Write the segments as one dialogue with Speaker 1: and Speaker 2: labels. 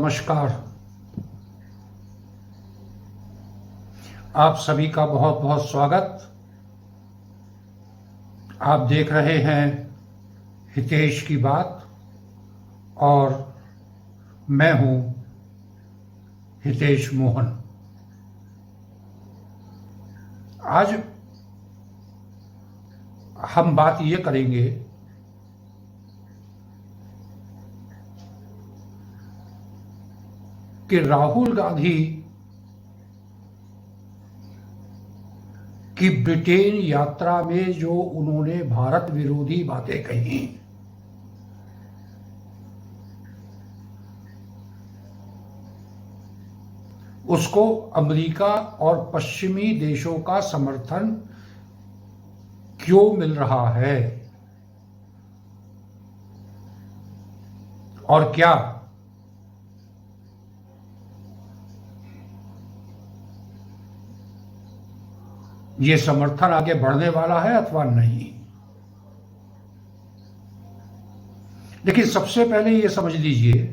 Speaker 1: नमस्कार। आप सभी का बहुत बहुत स्वागत। आप देख रहे हैं हितेश की बात और मैं हूं हितेश मोहन। आज हम बात ये करेंगे कि राहुल गांधी की ब्रिटेन यात्रा में जो उन्होंने भारत विरोधी बातें कही, उसको अमेरिका और पश्चिमी देशों का समर्थन क्यों मिल रहा है और क्या ये समर्थन आगे बढ़ने वाला है अथवा नहीं। लेकिन सबसे पहले ये समझ लीजिए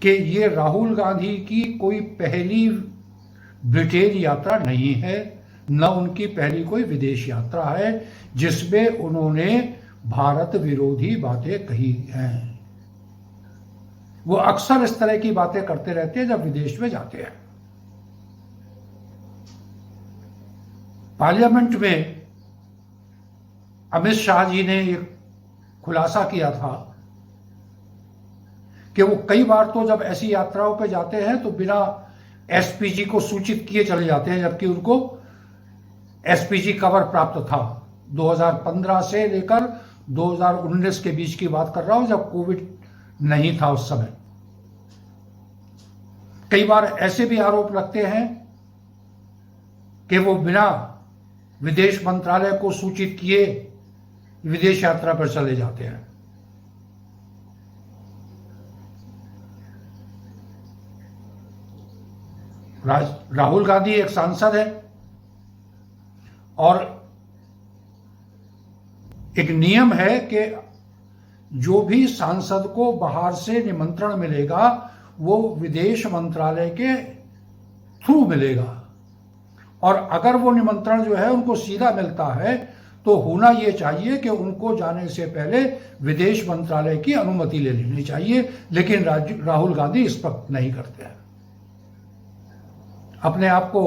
Speaker 1: कि ये राहुल गांधी की कोई पहली ब्रिटेन यात्रा नहीं है, न उनकी पहली कोई विदेश यात्रा है जिसमें उन्होंने भारत विरोधी बातें कही हैं। वो अक्सर इस तरह की बातें करते रहते हैं जब विदेश में जाते हैं। पार्लियामेंट में अमित शाह जी ने एक खुलासा किया था कि वो कई बार तो जब ऐसी यात्राओं पे जाते हैं तो बिना एसपीजी को सूचित किए चले जाते हैं, जबकि उनको एसपीजी कवर प्राप्त था। 2015 से लेकर 2019 के बीच की बात कर रहा हूं, जब कोविड नहीं था उस समय। कई बार ऐसे भी आरोप लगते हैं कि वो बिना विदेश मंत्रालय को सूचित किए विदेश यात्रा पर चले जाते हैं। राहुल गांधी एक सांसद है और एक नियम है कि जो भी सांसद को बाहर से निमंत्रण मिलेगा वो विदेश मंत्रालय के थ्रू मिलेगा, और अगर वो निमंत्रण जो है उनको सीधा मिलता है तो होना ये चाहिए कि उनको जाने से पहले विदेश मंत्रालय की अनुमति ले लेनी चाहिए। लेकिन राहुल गांधी इस पर नहीं करते हैं। अपने आप को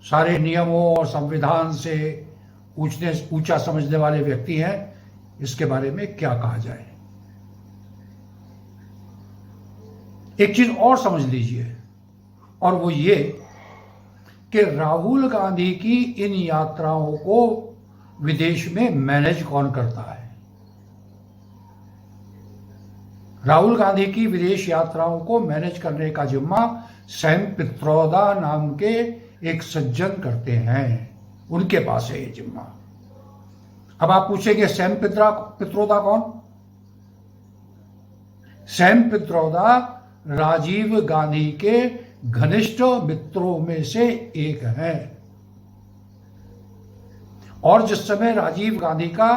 Speaker 1: सारे नियमों और संविधान से ऊंचा समझने वाले व्यक्ति हैं। इसके बारे में क्या कहा जाए। एक चीज और समझ लीजिए, और वो ये कि राहुल गांधी की इन यात्राओं को विदेश में मैनेज कौन करता है। राहुल गांधी की विदेश यात्राओं को मैनेज करने का जिम्मा सैम पित्रोदा नाम के एक सज्जन करते हैं, उनके पास है ये जिम्मा। अब आप पूछेंगे सैम पित्रोदा कौन? सैम पित्रोदा राजीव गांधी के घनिष्ठ मित्रों में से एक है, और जिस समय राजीव गांधी का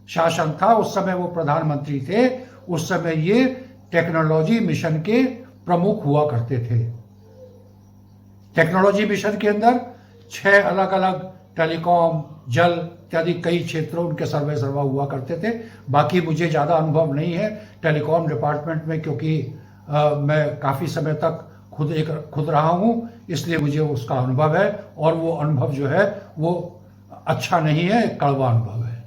Speaker 1: शासन था, उस समय वो प्रधानमंत्री थे, उस समय ये टेक्नोलॉजी मिशन के प्रमुख हुआ करते थे। टेक्नोलॉजी मिशन के अंदर 6 अलग अलग टेलीकॉम, जल इत्यादि कई क्षेत्रों उनके सर्वा हुआ करते थे। बाकी मुझे ज़्यादा अनुभव नहीं है टेलीकॉम डिपार्टमेंट में, क्योंकि मैं काफ़ी समय तक खुद रहा हूँ, इसलिए मुझे उसका अनुभव है, और वो अनुभव जो है वो अच्छा नहीं है, कड़वा अनुभव है।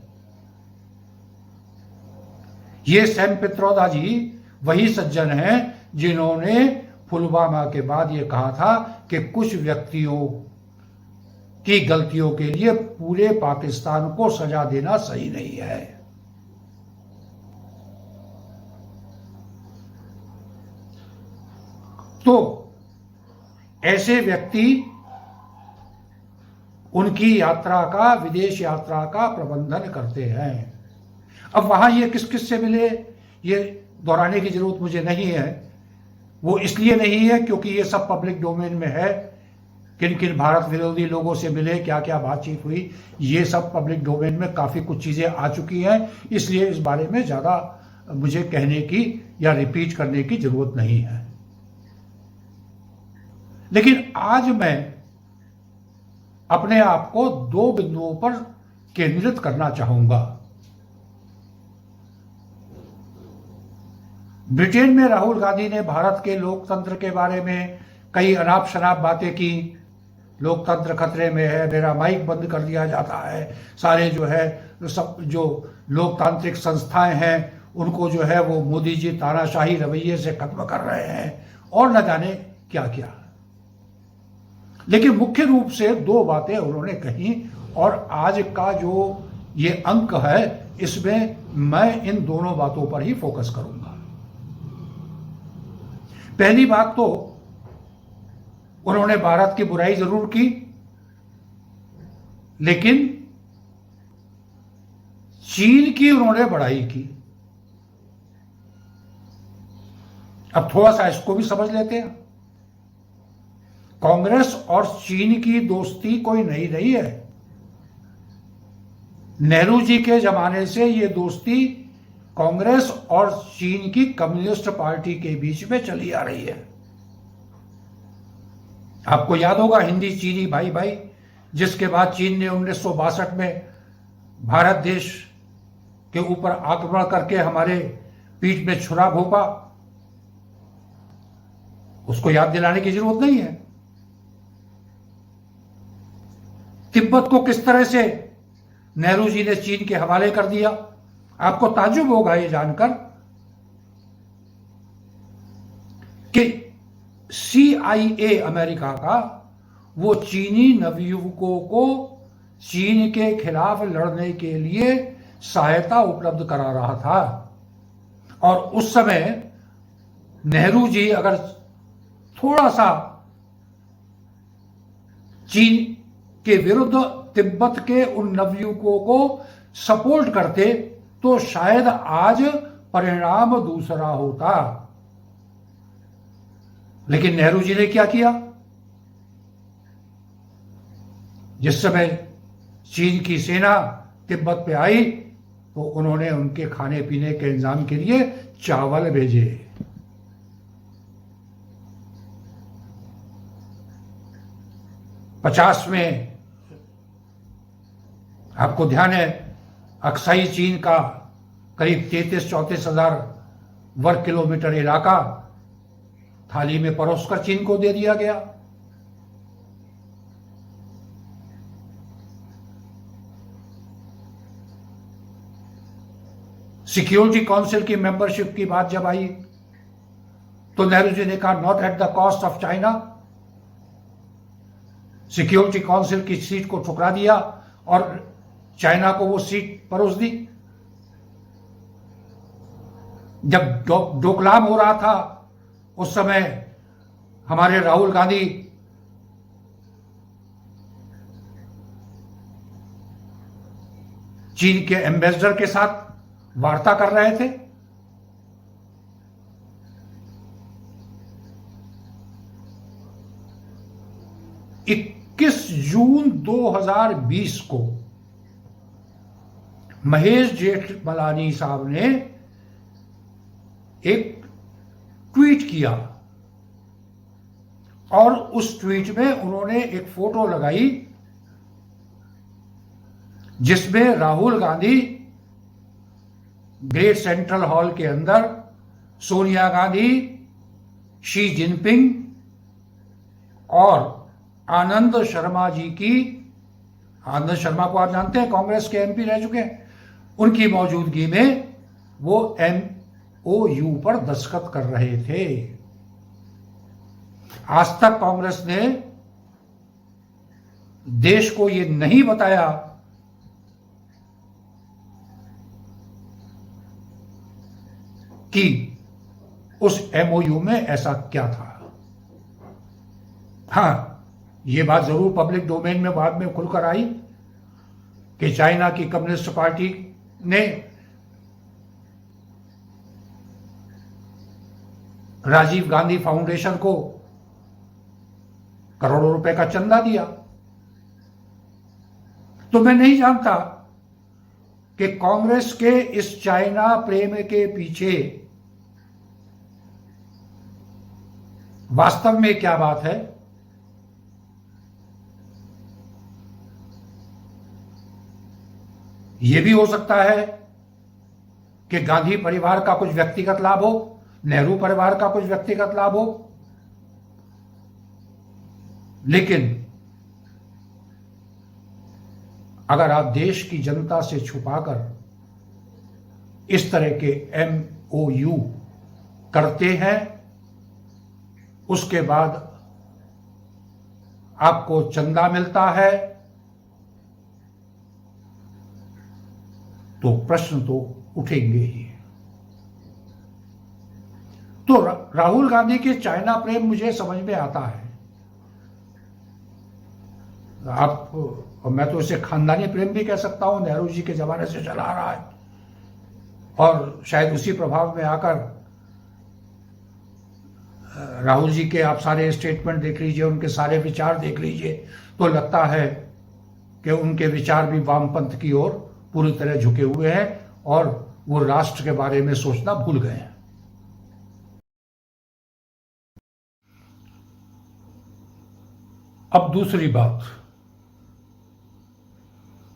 Speaker 1: ये सैम पित्रोदा जी वही सज्जन हैं जिन्होंने पुलवामा के बाद ये कहा था कि कुछ व्यक्तियों की गलतियों के लिए पूरे पाकिस्तान को सजा देना सही नहीं है। तो ऐसे व्यक्ति उनकी यात्रा का, विदेश यात्रा का प्रबंधन करते हैं। अब वहां ये किस किस से मिले, ये दोहराने की जरूरत मुझे नहीं है। वो इसलिए नहीं है क्योंकि ये सब पब्लिक डोमेन में है, किन किन भारत विरोधी लोगों से मिले, क्या क्या बातचीत हुई, ये सब पब्लिक डोमेन में काफ़ी कुछ चीज़ें आ चुकी हैं, इसलिए इस बारे में ज़्यादा मुझे कहने की या रिपीट करने की ज़रूरत नहीं है। लेकिन आज मैं अपने आप को दो बिंदुओं पर केंद्रित करना चाहूंगा। ब्रिटेन में राहुल गांधी ने भारत के लोकतंत्र के बारे में कई अनाप शनाप बातें की। लोकतंत्र खतरे में है, मेरा माइक बंद कर दिया जाता है, सारे जो है सब जो लोकतांत्रिक संस्थाएं हैं उनको जो है वो मोदी जी तानाशाही रवैये से खत्म कर रहे हैं, और न जाने क्या क्या। लेकिन मुख्य रूप से दो बातें उन्होंने कही, और आज का जो ये अंक है इसमें मैं इन दोनों बातों पर ही फोकस करूंगा। पहली बात तो उन्होंने भारत की बुराई जरूर की, लेकिन चीन की उन्होंने बड़ाई की। अब थोड़ा सा इसको भी समझ लेते हैं। कांग्रेस और चीन की दोस्ती कोई नई नहीं है। नेहरू जी के जमाने से ये दोस्ती कांग्रेस और चीन की कम्युनिस्ट पार्टी के बीच में चली आ रही है। आपको याद होगा हिंदी चीनी भाई भाई, जिसके बाद चीन ने 1962 में भारत देश के ऊपर आक्रमण करके हमारे पीठ में छुरा घोंपा। उसको याद दिलाने की जरूरत नहीं है। तिब्बत को किस तरह से नेहरू जी ने चीन के हवाले कर दिया। आपको ताज्जुब होगा ये जानकर कि CIA अमेरिका का वो चीनी नवयुवकों को चीन के खिलाफ लड़ने के लिए सहायता उपलब्ध करा रहा था। और उस समय नेहरू जी अगर थोड़ा सा चीन के विरुद्ध तिब्बत के उन नवयुवकों को सपोर्ट करते तो शायद आज परिणाम दूसरा होता। लेकिन नेहरू जी ने क्या किया? जिस समय चीन की सेना तिब्बत पे आई तो उन्होंने उनके खाने पीने के इंतजाम के लिए चावल भेजे। पचास में आपको ध्यान है अक्साई चीन का करीब 33-34 हजार वर्ग किलोमीटर इलाका थाली में परोसकर चीन को दे दिया गया। सिक्योरिटी काउंसिल की मेंबरशिप की बात जब आई तो नेहरू जी ने कहा not at the cost of China. Security council की सीट को ठुकरा दिया और चाइना को वो सीट परोस दी। जब डोकलाम हो रहा था उस समय हमारे राहुल गांधी चीन के एम्बेसडर के साथ वार्ता कर रहे थे। इक्कीस जून 2020 को महेश जेठमलानी साहब ने एक ट्वीट किया और उस ट्वीट में उन्होंने एक फोटो लगाई जिसमें Rahul Gandhi great central hall के अंदर, सोनिया गांधी, शी जिनपिंग और आनंद शर्मा जी की, आनंद शर्मा को आप जानते हैं कांग्रेस के MP रह चुके हैं, उनकी मौजूदगी में वो MOU पर दस्तखत कर रहे थे। आज तक कांग्रेस ने देश को ये नहीं बताया कि उस MOU में ऐसा क्या था। हां, ये बात जरूर पब्लिक डोमेन में बाद में खुलकर आई कि चाइना की कम्युनिस्ट पार्टी ने राजीव गांधी फाउंडेशन को करोड़ों रुपए का चंदा दिया। तो मैं नहीं जानता कि कांग्रेस के इस चाइना प्रेम के पीछे वास्तव में क्या बात है। यह भी हो सकता है कि गांधी परिवार का कुछ व्यक्तिगत लाभ हो, नेहरू परिवार का कुछ व्यक्तिगत लाभ हो, लेकिन अगर आप देश की जनता से छुपाकर इस तरह के MOU करते हैं, उसके बाद आपको चंदा मिलता है, तो प्रश्न तो उठेंगे ही। तो राहुल गांधी के चाइना प्रेम मुझे समझ में आता है। मैं तो इसे खानदानी प्रेम भी कह सकता हूं, नेहरू जी के जमाने से चला आ रहा है, और शायद उसी प्रभाव में आकर राहुल जी के आप सारे स्टेटमेंट देख लीजिए, उनके सारे विचार देख लीजिए, तो लगता है कि उनके विचार भी वामपंथ की ओर पूरी तरह झुके हुए हैं और वो राष्ट्र के बारे में सोचना भूल गए हैं। अब दूसरी बात,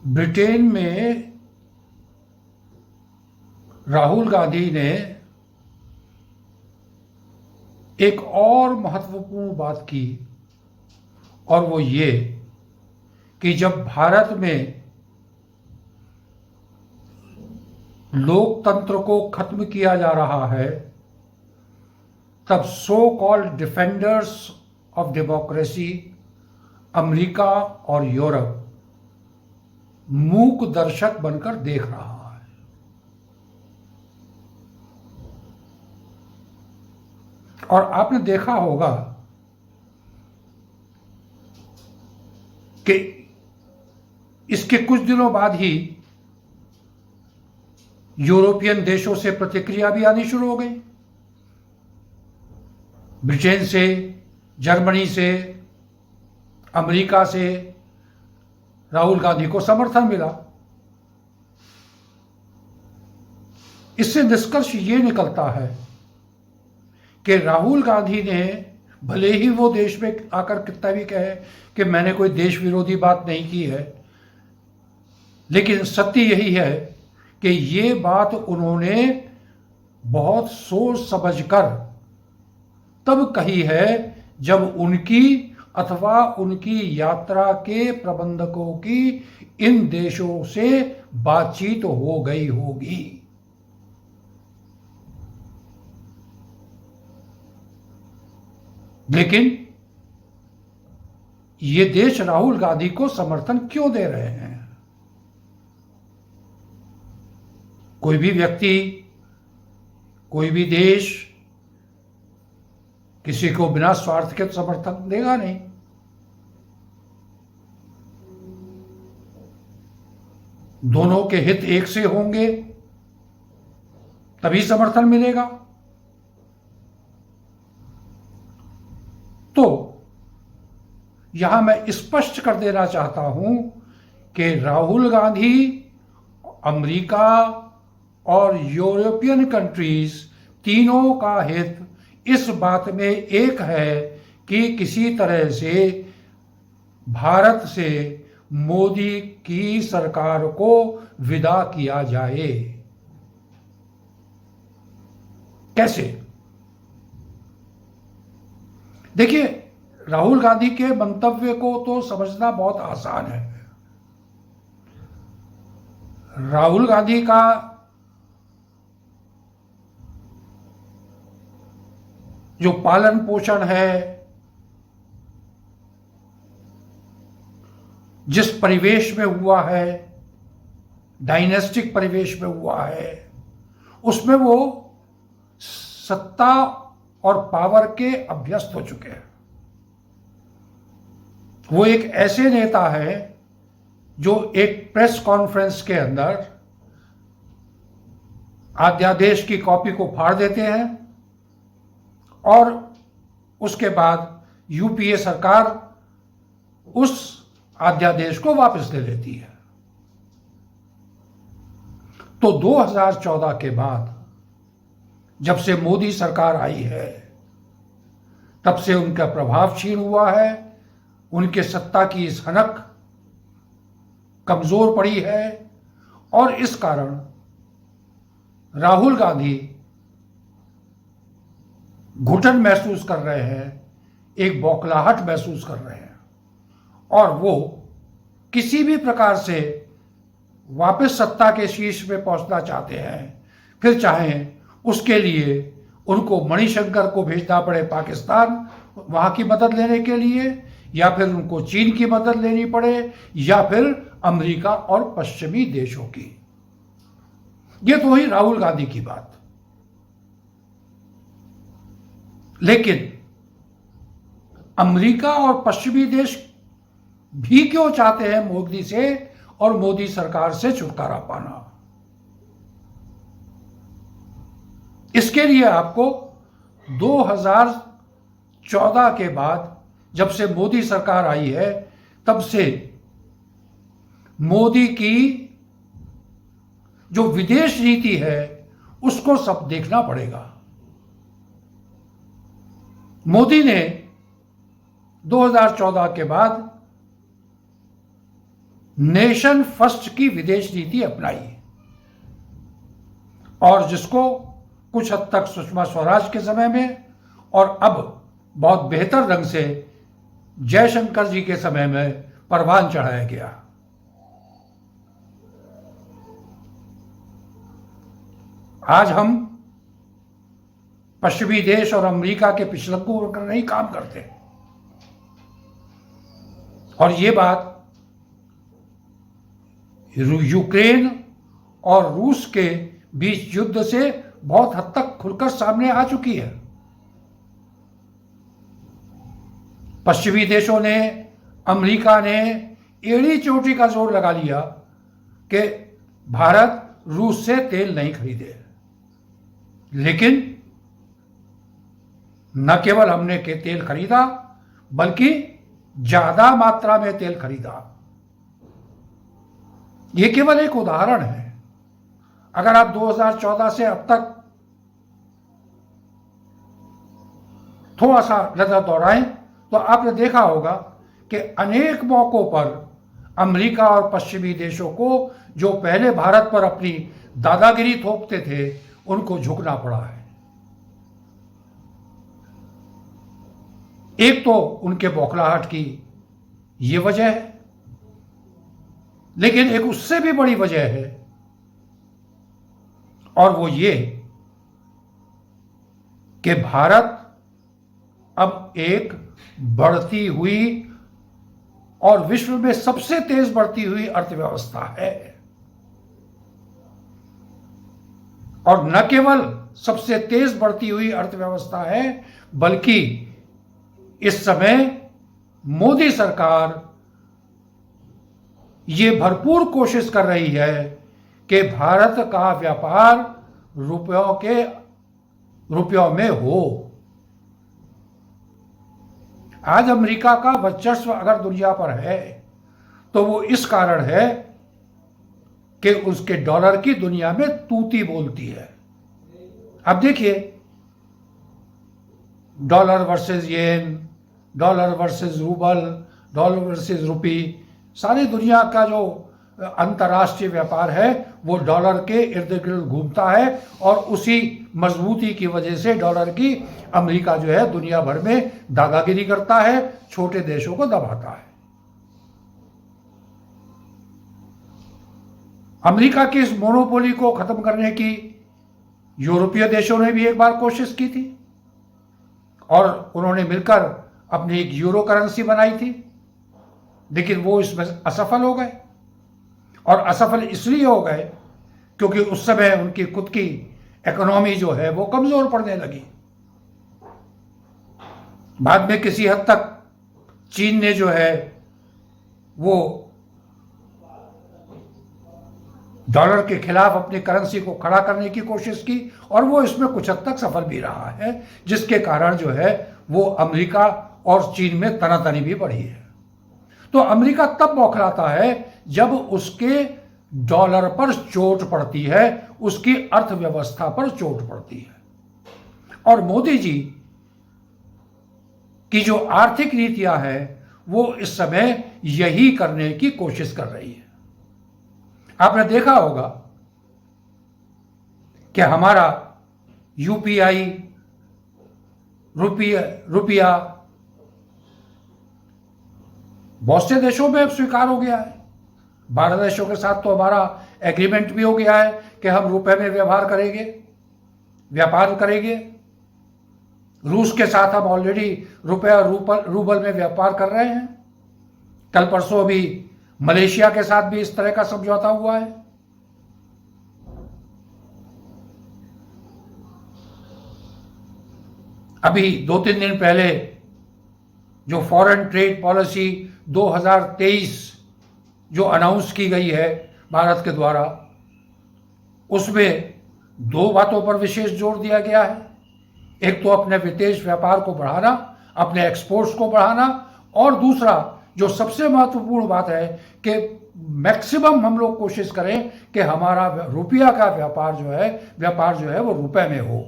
Speaker 1: ब्रिटेन में राहुल गांधी ने एक और महत्वपूर्ण बात की, और वो ये कि जब भारत में लोकतंत्र को खत्म किया जा रहा है, तब so called defenders of democracy America और यूरोप मूक दर्शक बनकर देख रहा है। और आपने देखा होगा कि इसके कुछ दिनों बाद ही यूरोपियन देशों से प्रतिक्रिया भी आनी शुरू हो गई। ब्रिटेन से, जर्मनी से, अमेरिका से राहुल गांधी को समर्थन मिला। इससे निष्कर्ष ये निकलता है कि राहुल गांधी ने, भले ही वो देश में आकर कितना भी कहे कि मैंने कोई देश विरोधी बात नहीं की है, लेकिन सत्य यही है कि ये बात उन्होंने बहुत सोच समझकर तब कही है जब उनकी अथवा उनकी यात्रा के प्रबंधकों की इन देशों से बातचीत हो गई होगी। लेकिन ये देश राहुल गांधी को समर्थन क्यों दे रहे हैं? कोई भी व्यक्ति, कोई भी देश किसी को बिना स्वार्थ के समर्थन देगा नहीं। दोनों के हित एक से होंगे तभी समर्थन मिलेगा। तो यहां मैं स्पष्ट कर देना चाहता हूं कि राहुल गांधी अमेरिका और यूरोपियन कंट्रीज तीनों का हित इस बात में एक है कि किसी तरह से भारत से मोदी की सरकार को विदा किया जाए। कैसे? देखिए, राहुल गांधी के मंतव्य को तो समझना बहुत आसान है। राहुल गांधी का जो पालन पोषण है, जिस परिवेश में हुआ है, डायनेस्टिक परिवेश में हुआ है, उसमें वो सत्ता और पावर के अभ्यस्त हो चुके हैं। वो एक ऐसे नेता है जो एक प्रेस कॉन्फ्रेंस के अंदर अध्यादेश की कॉपी को फाड़ देते हैं और उसके बाद यूपीए सरकार उस अध्यादेश को वापस ले लेती है। तो 2014 के बाद जब से मोदी सरकार आई है तब से उनका प्रभाव क्षीण हुआ है, उनके सत्ता की इस हनक कमजोर पड़ी है और इस कारण राहुल गांधी घुटन महसूस कर रहे हैं, एक बौखलाहट महसूस कर रहे हैं और वो किसी भी प्रकार से वापस सत्ता के शीर्ष पे पहुंचना चाहते हैं, फिर चाहे उसके लिए उनको मणिशंकर को भेजना पड़े पाकिस्तान वहां की मदद लेने के लिए, या फिर उनको चीन की मदद लेनी पड़े, या फिर अमेरिका और पश्चिमी देशों की। ये तो ही राहुल गांधी की बात। लेकिन अमेरिका और पश्चिमी देश भी क्यों चाहते हैं मोदी से और मोदी सरकार से छुटकारा पाना? इसके लिए आपको 2014 के बाद जब से मोदी सरकार आई है तब से मोदी की जो विदेश नीति है उसको सब देखना पड़ेगा। मोदी ने 2014 के बाद नेशन फर्स्ट की विदेश नीति अपनाई और जिसको कुछ हद तक सुषमा स्वराज के समय में और अब बहुत बेहतर ढंग से जयशंकर जी के समय में परवान चढ़ाया गया। आज हम पश्चिमी देश और अमेरिका के पिछलग्गू होकर नहीं काम करते और ये बात यूक्रेन और रूस के बीच युद्ध से बहुत हद तक खुलकर सामने आ चुकी है। पश्चिमी देशों ने, अमेरिका ने एड़ी चोटी का जोर लगा लिया कि भारत रूस से तेल नहीं खरीदे, लेकिन न केवल हमने के तेल खरीदा बल्कि ज्यादा मात्रा में तेल खरीदा। यह केवल एक उदाहरण है। अगर आप 2014 से अब तक थोड़ा सा नजर दौड़ाएं तो आपने देखा होगा कि अनेक मौकों पर अमेरिका और पश्चिमी देशों को जो पहले भारत पर अपनी दादागिरी थोपते थे उनको झुकना पड़ा है। एक तो उनके बौखलाहट की ये वजह है, लेकिन एक उससे भी बड़ी वजह है और वो ये कि भारत अब एक बढ़ती हुई और विश्व में सबसे तेज बढ़ती हुई अर्थव्यवस्था है और न केवल सबसे तेज बढ़ती हुई अर्थव्यवस्था है बल्कि इस समय मोदी सरकार ये भरपूर कोशिश कर रही है कि भारत का व्यापार रुपयों में हो। आज अमेरिका का वर्चस्व अगर दुनिया पर है तो वो इस कारण है कि उसके डॉलर की दुनिया में तूती बोलती है। अब देखिए, dollar versus yen, dollar versus rouble, dollar versus rupee, सारी दुनिया का जो अंतर्राष्ट्रीय व्यापार है वो डॉलर के इर्द गिर्द घूमता है और उसी मजबूती की वजह से डॉलर की अमेरिका जो है दुनिया भर में दादागिरी करता है, छोटे देशों को दबाता है। अमेरिका की इस मोनोपोली को खत्म करने की यूरोपीय देशों ने भी एक बार कोशिश की थी और उन्होंने मिलकर अपनी एक यूरो करेंसी बनाई थी, लेकिन वो इसमें असफल हो गए और असफल इसलिए हो गए क्योंकि उस समय उनकी खुद की इकोनॉमी जो है वो कमजोर पड़ने लगी। बाद में किसी हद तक चीन ने जो है वो डॉलर के खिलाफ अपनी करेंसी को खड़ा करने की कोशिश की और वो इसमें कुछ हद तक सफल भी रहा है, जिसके कारण जो है वो अमेरिका और चीन में तनातनी भी बढ़ी है। तो अमेरिका तब बौखलाता है जब उसके डॉलर पर चोट पड़ती है, उसकी अर्थव्यवस्था पर चोट पड़ती है। और मोदी जी की जो आर्थिक नीतियां हैं वो इस समय यही करने की कोशिश कर रही है। आपने देखा होगा कि हमारा यूपीआई रुपया बहुत से देशों में अब स्वीकार हो गया है। 12 देशों के साथ तो हमारा एग्रीमेंट भी हो गया है कि हम रुपए में व्यापार करेंगे। रूस के साथ हम ऑलरेडी रुपए और रूबल में व्यापार कर रहे हैं। कल परसों अभी मलेशिया के साथ भी इस तरह का समझौता हुआ है। अभी 2-3 दिन पहले जो फॉरेन ट्रेड पॉलिसी 2023 जो अनाउंस की गई है भारत के द्वारा, उसमें 2 बातों पर विशेष जोर दिया गया है। एक तो अपने विदेश व्यापार को बढ़ाना, अपने एक्सपोर्ट्स को बढ़ाना, और दूसरा जो सबसे महत्वपूर्ण बात है कि मैक्सिमम हम लोग कोशिश करें कि हमारा रुपया का व्यापार जो है वो रुपए में हो।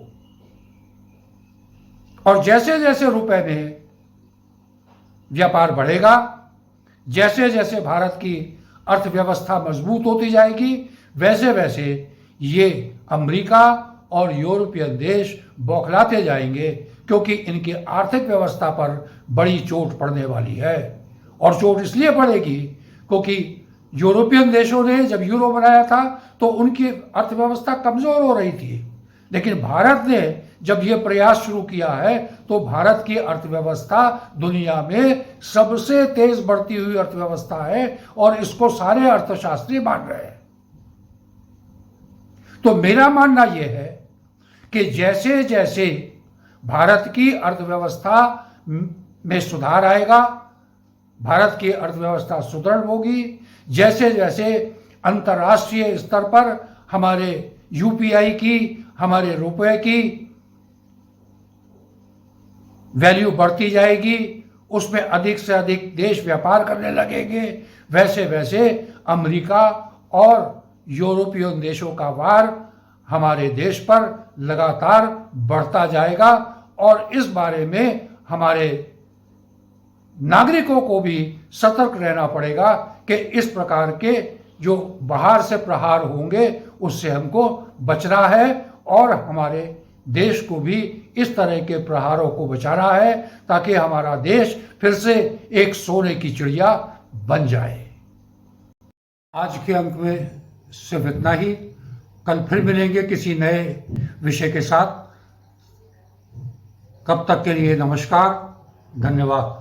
Speaker 1: और जैसे जैसे रुपए में व्यापार बढ़ेगा, जैसे जैसे भारत की अर्थव्यवस्था मजबूत होती जाएगी, वैसे वैसे ये अमेरिका और यूरोपियन देश बौखलाते जाएंगे, क्योंकि इनकी आर्थिक व्यवस्था पर बड़ी चोट पड़ने वाली है। और चोट इसलिए पड़ेगी क्योंकि यूरोपियन देशों ने जब यूरो बनाया था तो उनकी अर्थव्यवस्था कमजोर हो रही थी, लेकिन भारत ने जब ये प्रयास शुरू किया है तो भारत की अर्थव्यवस्था दुनिया में सबसे तेज बढ़ती हुई अर्थव्यवस्था है, और इसको सारे अर्थशास्त्री मान रहे हैं। तो मेरा मानना यह है कि जैसे जैसे भारत की अर्थव्यवस्था में सुधार आएगा, भारत की अर्थव्यवस्था सुदृढ़ होगी, जैसे जैसे अंतर्राष्ट्रीय स्तर पर हमारे यूपीआई की, हमारे रुपए की वैल्यू बढ़ती जाएगी, उसमें अधिक से अधिक देश व्यापार करने लगेंगे, वैसे वैसे अमेरिका और यूरोपियन देशों का वार हमारे देश पर लगातार बढ़ता जाएगा। और इस बारे में हमारे नागरिकों को भी सतर्क रहना पड़ेगा कि इस प्रकार के जो बाहर से प्रहार होंगे उससे हमको बचना है, और हमारे देश को भी इस तरह के प्रहारों को बचाना है, ताकि हमारा देश फिर से एक सोने की चिड़िया बन जाए। आज के अंक में सिर्फ इतना ही। कल फिर मिलेंगे किसी नए विषय के साथ। तब तक के लिए नमस्कार, धन्यवाद।